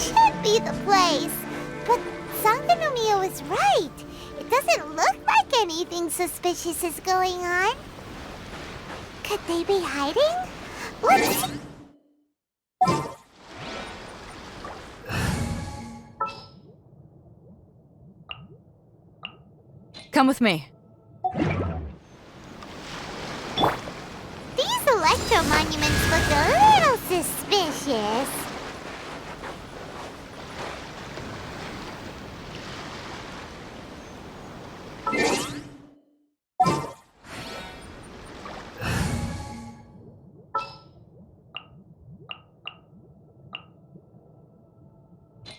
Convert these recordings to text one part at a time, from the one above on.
should be the place. But Sangonomiya was right. It doesn't look like anything suspicious is going on. Could they be hiding? Let's... Come with me. These electro monuments look a little suspicious.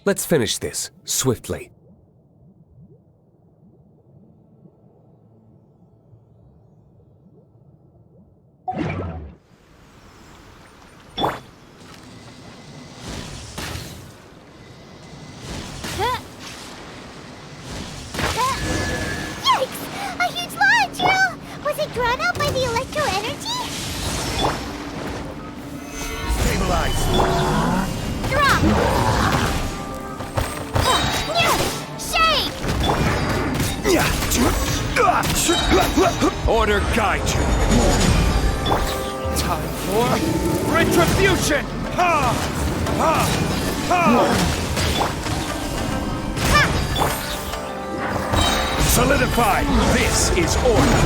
Let's finish this, swiftly. Yikes! A huge launch! Was it drawn out by the electro energy? Stabilize. Drop! Shake! Order guide you. Time for retribution! Ha! Ha! Ha! Solidify! This is order!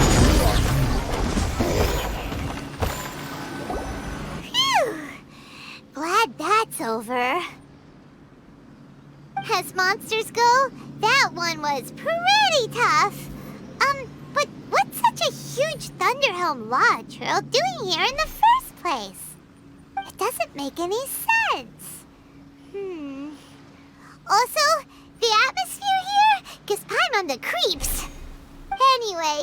Phew! Glad that's over. As monsters go, that one was pretty tough. But what's such a huge Thunderhelm Lodge Trail doing here in the first place? It doesn't make any sense. Also, the atmosphere here gives Paimon the creeps. Anyway,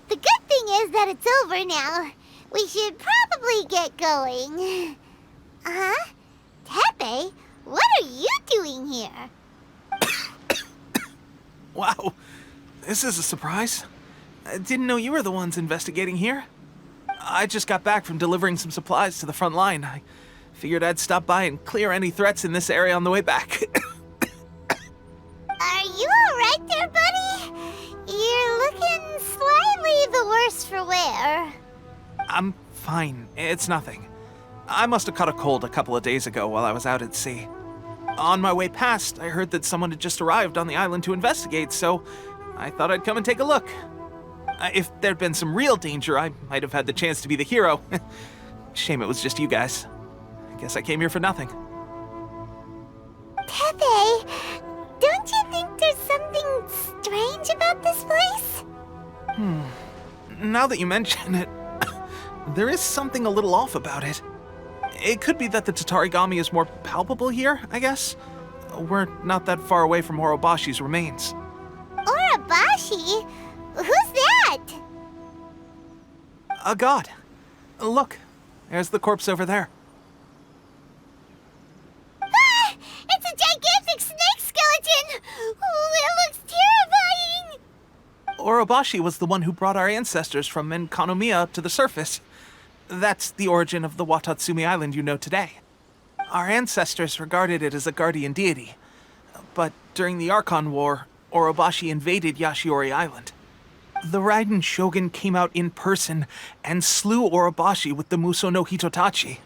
the good thing is that it's over now. We should probably get going. Teppei, what are you doing here? Wow, this is a surprise. I didn't know you were the ones investigating here. I just got back from delivering some supplies to the front line. I figured I'd stop by and clear any threats in this area on the way back. Are you alright there, buddy? You're looking slightly the worse for wear. I'm fine. It's nothing. I must have caught a cold a couple of days ago while I was out at sea. On my way past, I heard that someone had just arrived on the island to investigate, so I thought I'd come and take a look. If there'd been some real danger, I might have had the chance to be the hero. Shame it was just you guys. I guess I came here for nothing. Teppei, don't you think there's something strange about this place? Now that you mention it, there is something a little off about it. It could be that the Tatarigami is more palpable here, I guess. We're not that far away from Orobashi's remains. Orobashi? Who's that? A god. Look, there's the corpse over there. Ah! It's a gigantic snake skeleton! Oh, it looks terrifying! Orobashi was the one who brought our ancestors from Enkanomiya to the surface. That's the origin of the Watatsumi Island you know today. Our ancestors regarded it as a guardian deity. But during the Archon War, Orobashi invaded Yashiori Island. The Raiden Shogun came out in person and slew Orobashi with the Muso no Hitotachi.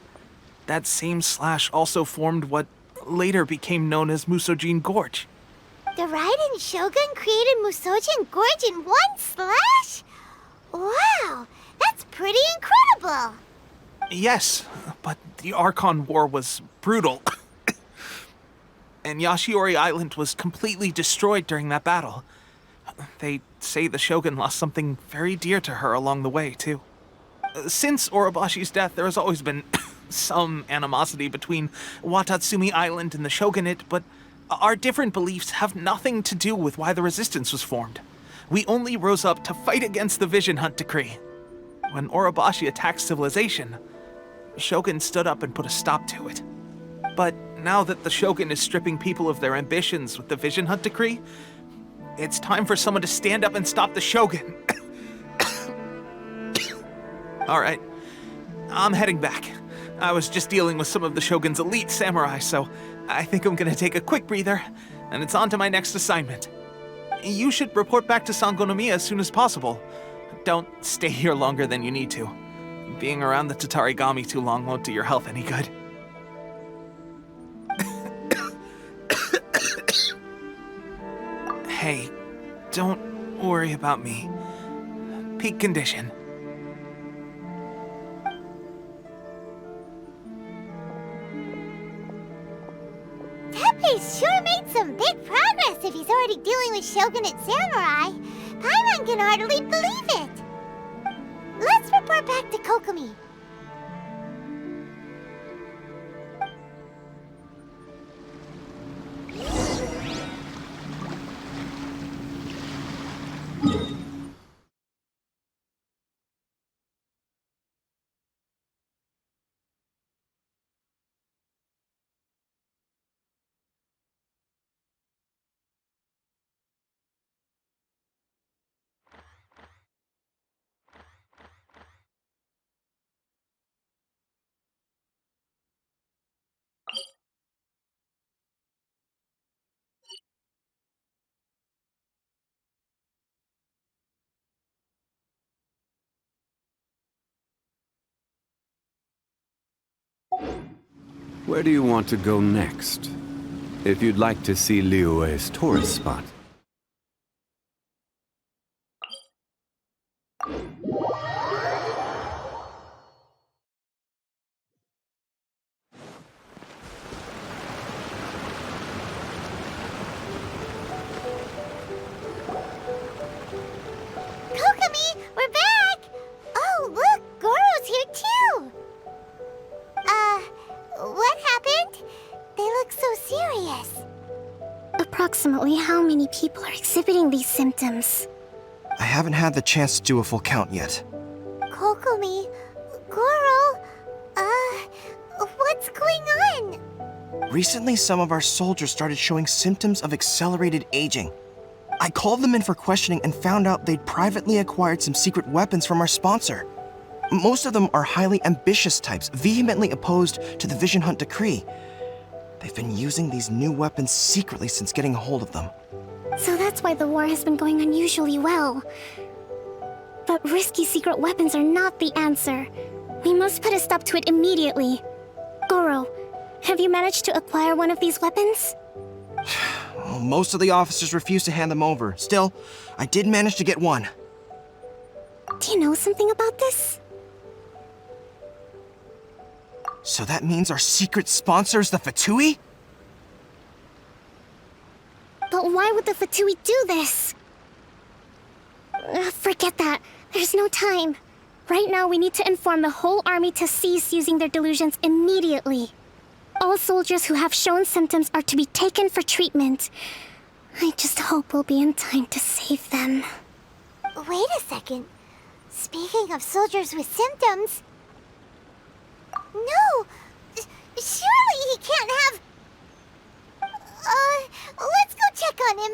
That same slash also formed what later became known as Musojin Gorge. The Raiden Shogun created Musojin Gorge in one slash? Wow, that's pretty incredible! Yes, but the Archon War was brutal. And Yashiori Island was completely destroyed during that battle. They say the Shogun lost something very dear to her along the way, too. Since Orobashi's death, there has always been some animosity between Watatsumi Island and the Shogunate, but our different beliefs have nothing to do with why the resistance was formed. We only rose up to fight against the Vision Hunt Decree. When Orobashi attacked civilization, the Shogun stood up and put a stop to it. But now that the Shogun is stripping people of their ambitions with the Vision Hunt Decree, it's time for someone to stand up and stop the Shogun. All right, I'm heading back. I was just dealing with some of the Shogun's elite samurai, so I think I'm gonna take a quick breather, and it's on to my next assignment. You should report back to Sangonomiya as soon as possible. Don't stay here longer than you need to. Being around the Tatarigami too long won't do your health any good. Hey, don't worry about me. Peak condition. Teppei sure made some big progress if he's already dealing with shogunate samurai. Paimon can hardly believe it. Let's report back to Kokomi. Where do you want to go next? If you'd like to see Liyue's tourist spot. Kokomi, we're back! Oh, look, Goro's here too! What happened? They look so serious. Approximately how many people are exhibiting these symptoms? I haven't had the chance to do a full count yet. Kokomi, Goro, what's going on? Recently, some of our soldiers started showing symptoms of accelerated aging. I called them in for questioning and found out they'd privately acquired some secret weapons from our sponsor. Most of them are highly ambitious types, vehemently opposed to the Vision Hunt decree. They've been using these new weapons secretly since getting a hold of them. So that's why the war has been going unusually well. But risky secret weapons are not the answer. We must put a stop to it immediately. Goro, have you managed to acquire one of these weapons? Well, most of the officers refuse to hand them over. Still, I did manage to get one. Do you know something about this? So that means our secret sponsor is the Fatui? But why would the Fatui do this? Forget that. There's no time. Right now, we need to inform the whole army to cease using their delusions immediately. All soldiers who have shown symptoms are to be taken for treatment. I just hope we'll be in time to save them. Wait a second. Speaking of soldiers with symptoms... No! Surely he can't have... let's go check on him.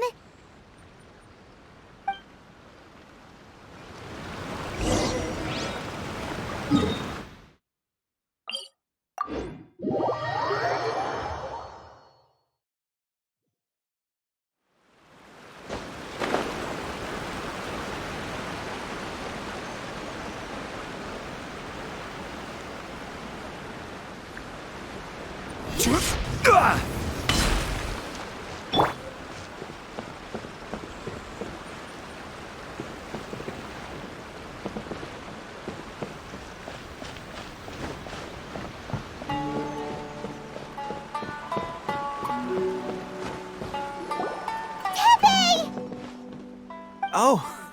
Oh.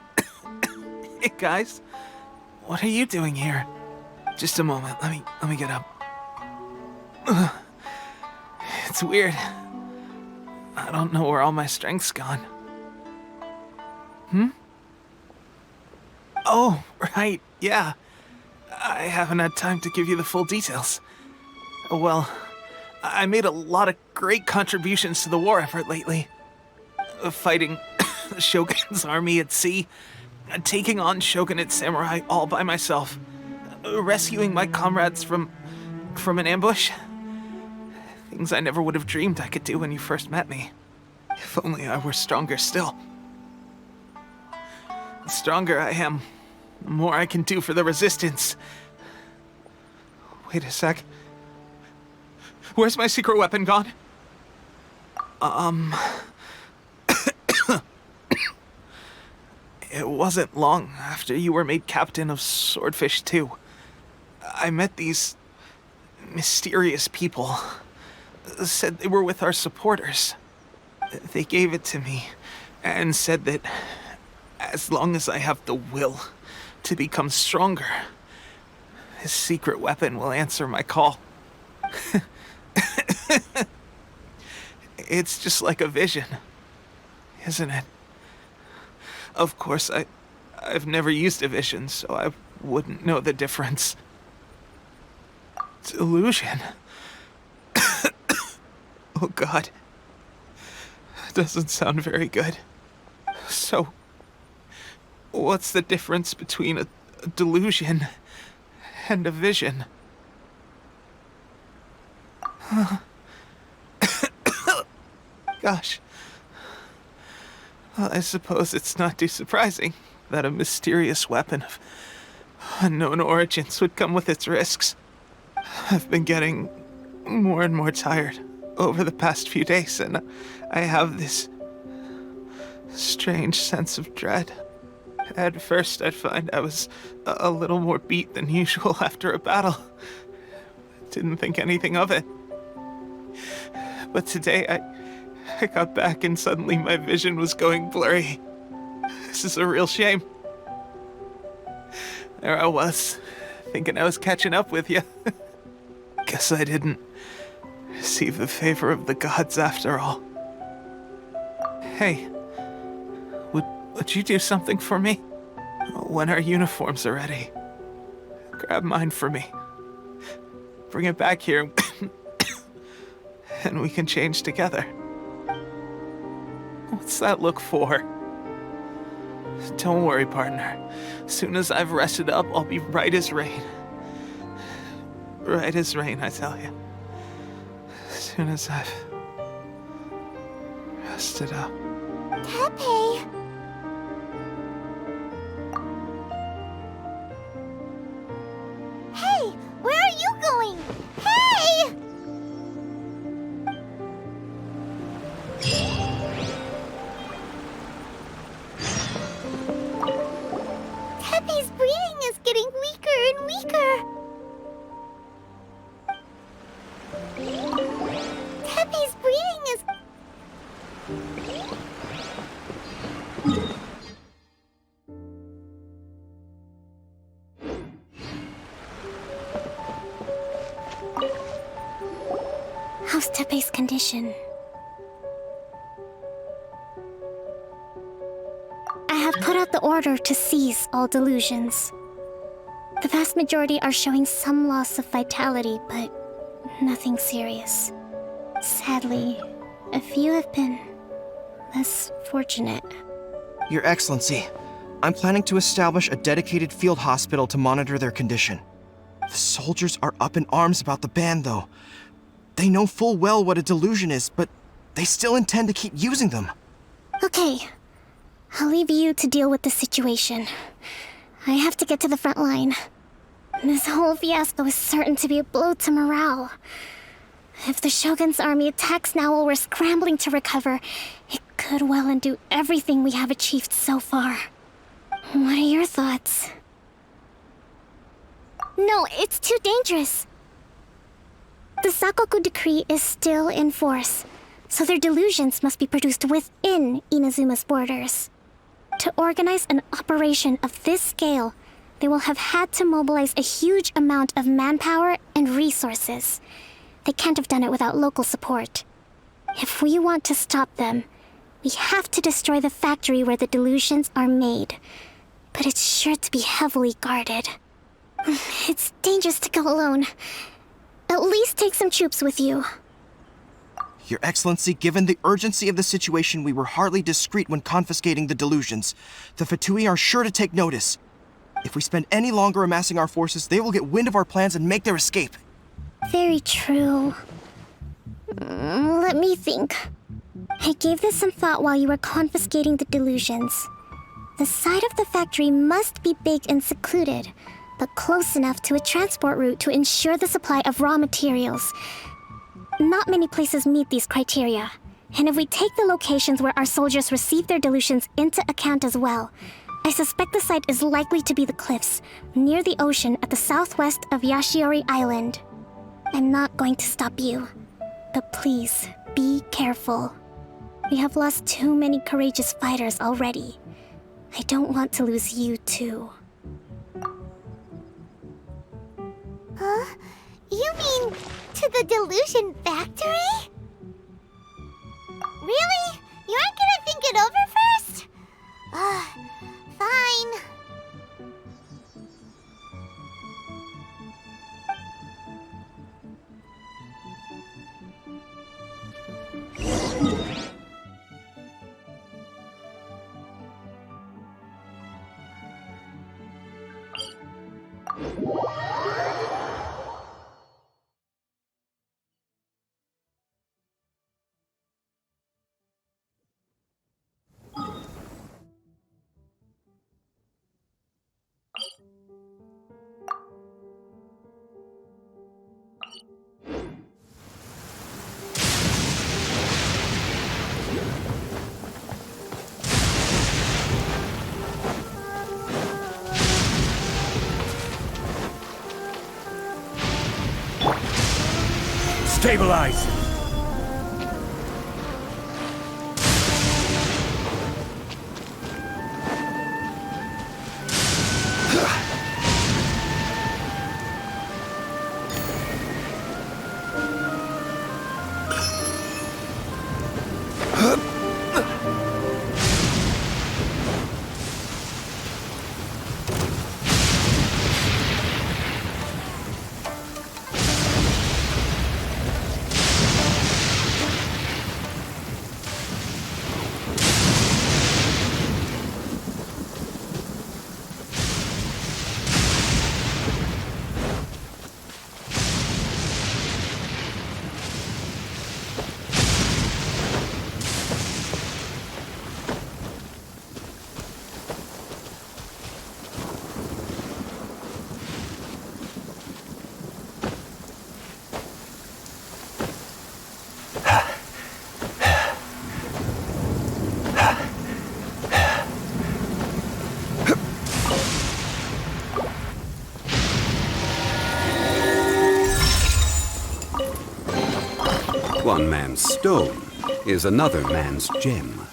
Hey, guys. What are you doing here? Just a moment. Let me get up. It's weird. I don't know where all my strength's gone. Oh, right. Yeah. I haven't had time to give you the full details. Well, I made a lot of great contributions to the war effort lately. Fighting the Shogun's army at sea, taking on Shogunate samurai all by myself, rescuing my comrades from from an ambush. Things I never would have dreamed I could do when you first met me. If only I were stronger still. The stronger I am, the more I can do for the Resistance. Wait a sec. Where's my secret weapon gone? It wasn't long after you were made captain of Swordfish 2. I met these mysterious people. Said they were with our supporters. They gave it to me and said that as long as I have the will to become stronger, his secret weapon will answer my call. It's just like a vision, isn't it? Of course, I've never used a vision, so I wouldn't know the difference. Delusion. Oh God. Doesn't sound very good. So, what's the difference between a delusion and a vision? Gosh. Well, I suppose it's not too surprising that a mysterious weapon of unknown origins would come with its risks. I've been getting more and more tired over the past few days, and I have this strange sense of dread. At first, I'd find I was a little more beat than usual after a battle. Didn't think anything of it. But today, I got back and suddenly my vision was going blurry. This is a real shame. There I was, thinking I was catching up with you. Guess I didn't receive the favor of the gods after all. Hey, would you do something for me? When our uniforms are ready, grab mine for me. Bring it back here, and we can change together. What's that look for? Don't worry, partner. As soon as I've rested up, I'll be right as rain. Right as rain, I tell you. As soon as I've rested up. Tepei! Hey! Where are you going? Hey! Tepei's breathing is getting weaker and weaker. Tepei's breathing is... How's Tepei's condition? I have put out the order to cease all delusions. The vast majority are showing some loss of vitality, but nothing serious. Sadly, a few have been less fortunate. Your Excellency, I'm planning to establish a dedicated field hospital to monitor their condition. The soldiers are up in arms about the ban, though. They know full well what a delusion is, but they still intend to keep using them. Okay, I'll leave you to deal with the situation. I have to get to the front line. This whole fiasco is certain to be a blow to morale. If the Shogun's army attacks now while we're scrambling to recover, it could well undo everything we have achieved so far. What are your thoughts? No, it's too dangerous. The Sakoku decree is still in force, so their delusions must be produced within Inazuma's borders. To organize an operation of this scale, they will have had to mobilize a huge amount of manpower and resources. They can't have done it without local support. If we want to stop them, we have to destroy the factory where the delusions are made. But it's sure to be heavily guarded. It's dangerous to go alone. At least take some troops with you. Your Excellency, given the urgency of the situation, we were hardly discreet when confiscating the delusions. The Fatui are sure to take notice. If we spend any longer amassing our forces, they will get wind of our plans and make their escape. Very true. Let me think. I gave this some thought while you were confiscating the delusions. The side of the factory must be big and secluded, but close enough to a transport route to ensure the supply of raw materials. Not many places meet these criteria, and if we take the locations where our soldiers receive their delusions into account as well, I suspect the site is likely to be the cliffs, near the ocean at the southwest of Yashiori Island. I'm not going to stop you, but please, be careful. We have lost too many courageous fighters already. I don't want to lose you too. Huh? You mean to the delusion factory? Really? You aren't gonna think it over first? Fine. Stabilize! One man's stone is another man's gem.